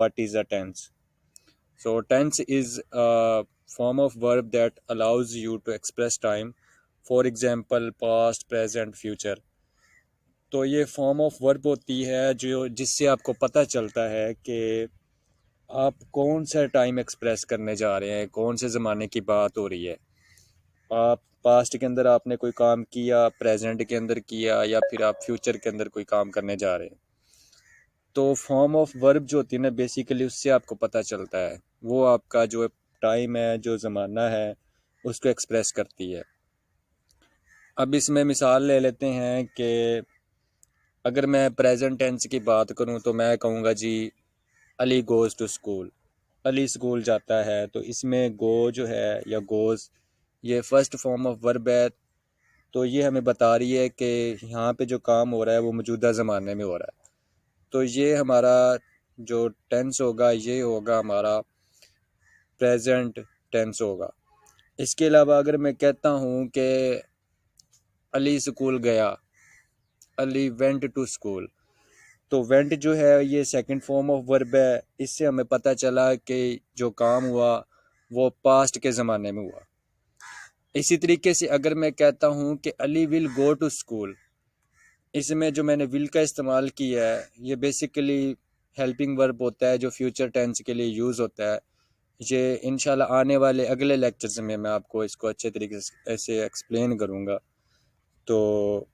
what is a tense. So tense is a form of verb that allows you to express time, for example past, present, future. तो ये form of verb होती है जो जिससे आपको पता चलता है कि आप कौन सा टाइम एक्सप्रेस करने जा रहे हैं, कौन से ज़माने की बात हो रही है। आप पास्ट के अंदर आपने कोई काम किया, प्रेजेंट के अंदर किया, या फिर आप फ्यूचर के अंदर कोई काम करने जा रहे हैं। तो फॉर्म ऑफ वर्ब जो होती है ना, बेसिकली उससे आपको पता चलता है, वो आपका जो टाइम है, जो ज़माना है, उसको एक्सप्रेस करती है। अब इसमें मिसाल ले लेते हैं कि अगर मैं प्रेजेंट टेंस की बात करूं तो मैं कहूँगा जी Ali goes to school. Ali school जाता है, तो इसमें गो जो है या गोज़, ये फर्स्ट फॉर्म ऑफ वर्ब है। तो ये हमें बता रही है कि यहाँ पे जो काम हो रहा है वो मौजूदा ज़माने में हो रहा है। तो ये हमारा जो टेंस होगा ये होगा हमारा प्रेजेंट टेंस होगा। इसके अलावा अगर मैं कहता हूँ कि अली स्कूल गया, अली वेंट टू स्कूल, तो वेंट जो है ये सेकंड फॉर्म ऑफ वर्ब है। इससे हमें पता चला कि जो काम हुआ वो पास्ट के ज़माने में हुआ। इसी तरीके से अगर मैं कहता हूँ कि Ali will go to school, इसमें जो मैंने विल का इस्तेमाल किया है ये बेसिकली हेल्पिंग वर्ब होता है जो फ्यूचर टेंस के लिए यूज़ होता है। ये इंशाल्लाह आने वाले अगले लेक्चर्स में मैं आपको इसको अच्छे तरीके से ऐसे एक्सप्लेन करूँगा। तो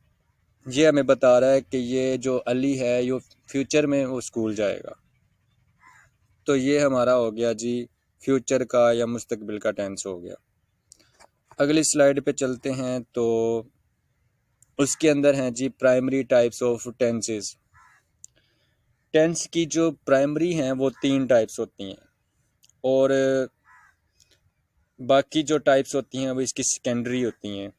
ये हमें बता रहा है कि ये जो अली है ये फ्यूचर में वो स्कूल जाएगा। तो ये हमारा हो गया जी फ्यूचर का या मुस्तकबिल का टेंस हो गया। अगली स्लाइड पे चलते हैं तो उसके अंदर हैं जी primary types of tenses. Tense की जो प्राइमरी हैं वो 3 टाइप्स होती हैं, और बाकी जो टाइप्स होती हैं वो इसकी सेकेंडरी होती हैं।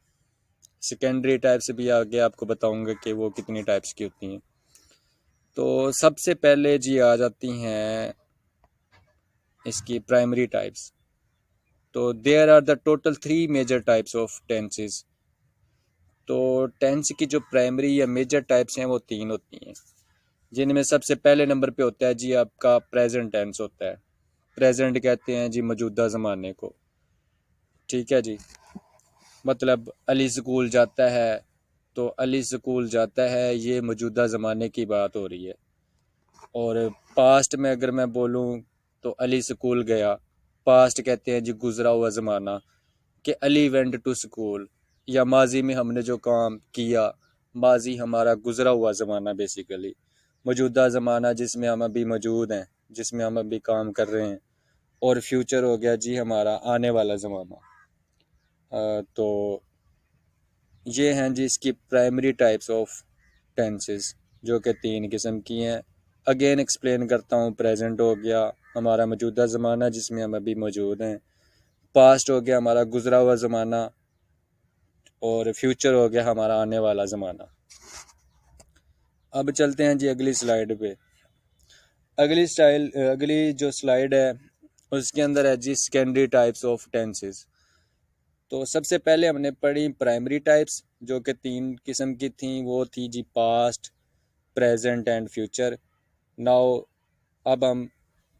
सेकेंडरी टाइप्स भी आगे आपको बताऊंगा कि वो कितनी टाइप्स की होती हैं। तो सबसे पहले जी आ जाती हैं इसकी प्राइमरी टाइप्स। तो there are the total 3 major types of tenses. तो टेंस की जो प्राइमरी या मेजर टाइप्स हैं वो 3 होती हैं, जिनमें सबसे पहले नंबर पे होता है जी आपका प्रेजेंट टेंस होता है। प्रेजेंट कहते हैं जी मौजूदा ज़माने को। ठीक है जी, मतलब अली स्कूल जाता है, तो अली स्कूल जाता है ये मौजूदा ज़माने की बात हो रही है। और पास्ट में अगर मैं बोलूँ तो अली स्कूल गया, पास्ट कहते हैं जी गुज़रा हुआ ज़माना, कि अली वेंट टू स्कूल, या माजी में हमने जो काम किया, माजी हमारा गुज़रा हुआ ज़माना बेसिकली। मौजूदा ज़माना जिसमें हम अभी मौजूद हैं, जिसमें हम अभी काम कर रहे हैं। और फ्यूचर हो गया जी हमारा आने वाला ज़माना। तो ये हैं जी इसकी प्राइमरी टाइप्स ऑफ टेंसेस, जो कि 3 किस्म की हैं। अगेन एक्सप्लेन करता हूँ। प्रेजेंट हो गया हमारा मौजूदा ज़माना जिसमें हम अभी मौजूद हैं, पास्ट हो गया हमारा गुज़रा हुआ ज़माना, और फ्यूचर हो गया हमारा आने वाला ज़माना। अब चलते हैं जी अगली स्लाइड पे। अगली जो स्लाइड है उसके अंदर है जी सेकेंडरी टाइप्स ऑफ टेंसेस। तो सबसे पहले हमने पढ़ी प्राइमरी टाइप्स जो कि 3 किस्म की थी, वो थी जी past, present and future. Now अब हम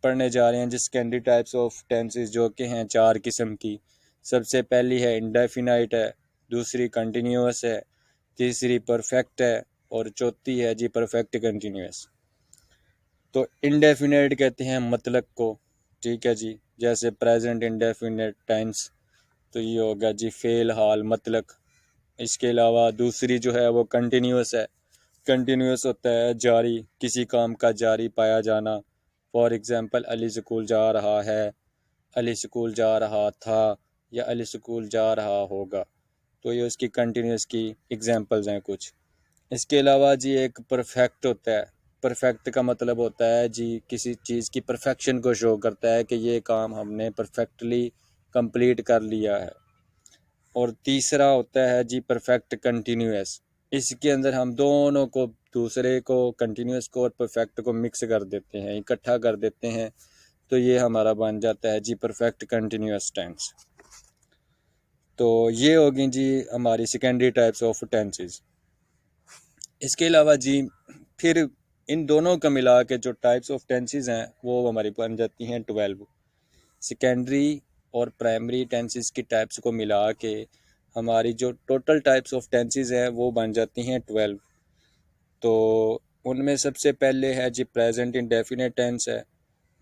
पढ़ने जा रहे हैं जी सेकेंडरी टाइप्स ऑफ टेंसेस जो कि हैं 4 किस्म की। सबसे पहली है इंडेफिनाइट है, दूसरी कंटिन्यूअस है, तीसरी परफेक्ट है, और चौथी है जी परफेक्ट कंटिन्यूअस। तो इंडेफिनाइट कहते हैं मतलब को। ठीक है जी, जैसे प्रेजेंट इंडेफिनाइट टेंस, तो ये होगा जी फ़ेल हाल मतलब। इसके अलावा दूसरी जो है वो कंटिन्यूअस है। कंटिन्यूअस होता है जारी, किसी काम का जारी पाया जाना। फॉर एग्ज़ाम्पल अली स्कूल जा रहा है, अली स्कूल जा रहा था, या अली स्कूल जा रहा होगा। तो ये उसकी कंटिन्यूअस की एग्जांपल्स हैं कुछ। इसके अलावा जी एक परफेक्ट होता है। परफेक्ट का मतलब होता है जी किसी चीज़ की परफेक्शन को शो करता है कि ये काम हमने परफेक्टली कंप्लीट कर लिया है। और तीसरा होता है जी परफेक्ट कंटिन्यूअस। इसके अंदर हम दोनों को, दूसरे को, कंटिन्यूअस को और परफेक्ट को मिक्स कर देते हैं, इकट्ठा कर देते हैं। तो ये हमारा बन जाता है जी परफेक्ट कंटिन्यूअस टेंस। तो ये होगी जी हमारी सेकेंडरी टाइप्स ऑफ टेंसेस। इसके अलावा जी फिर इन दोनों का मिला के जो टाइप्स ऑफ टेंसेस हैं वो हमारी बन जाती हैं 12। सेकेंडरी और प्राइमरी टेंसेस की टाइप्स को मिला के हमारी जो टोटल टाइप्स ऑफ टेंसेस हैं वो बन जाती हैं 12। तो उनमें सबसे पहले है जी प्रेजेंट इंडेफिनिट टेंस है,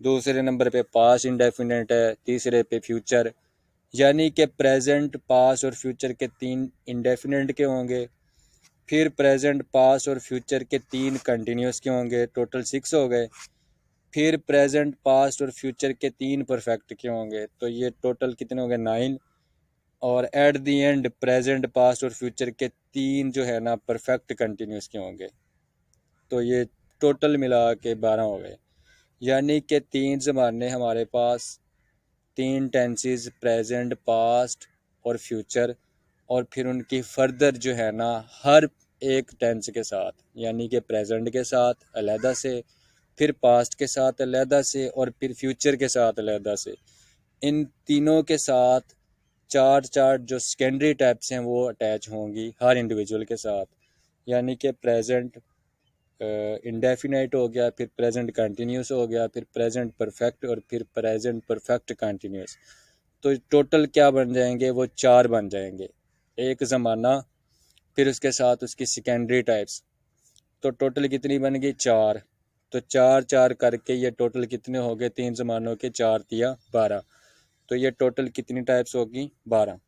दूसरे नंबर पे पास्ट इंडेफिनिट है, तीसरे पे फ्यूचर। यानी कि प्रेजेंट, पास्ट और फ्यूचर के 3 इंडेफिनिट के होंगे, फिर प्रेजेंट, पास्ट और फ्यूचर के 3 कंटिन्यूस के होंगे, टोटल 6 हो गए। फिर प्रेजेंट, पास्ट और फ्यूचर के 3 परफेक्ट के होंगे, तो ये टोटल कितने हो गए 9। और at the and present, past और फ्यूचर के 3 जो है ना परफेक्ट कंटिन्यूस के होंगे, तो ये टोटल मिला के 12 हो गए। यानी कि 3 ज़माने हमारे पास, 3 टेंसेस प्रेजेंट, पास्ट और फ्यूचर, और फिर उनकी फर्दर जो है ना हर एक टेंस के साथ, यानी कि प्रेजेंट के साथ अलहदा से, फिर पास्ट के साथ अलहदा से, और फिर फ्यूचर के साथ अलहदा से, इन तीनों के साथ चार चार जो सेकेंडरी टाइप्स हैं वो अटैच होंगी हर इंडिविजुअल के साथ। यानी कि प्रेजेंट इंडेफिनाइट हो गया, फिर प्रेजेंट कंटिन्यूस हो गया, फिर प्रेजेंट परफेक्ट, और फिर प्रेजेंट परफेक्ट कंटिन्यूस। तो टोटल क्या बन जाएंगे, वो 4 बन जाएंगे। एक ज़माना, फिर उसके साथ उसकी सेकेंडरी टाइप्स, तो टोटल कितनी बन गई 4। तो 4 4 करके ये टोटल कितने हो गए, 3 ज़मानों के 4 तिया 12। तो ये टोटल कितनी टाइप्स होगी 12।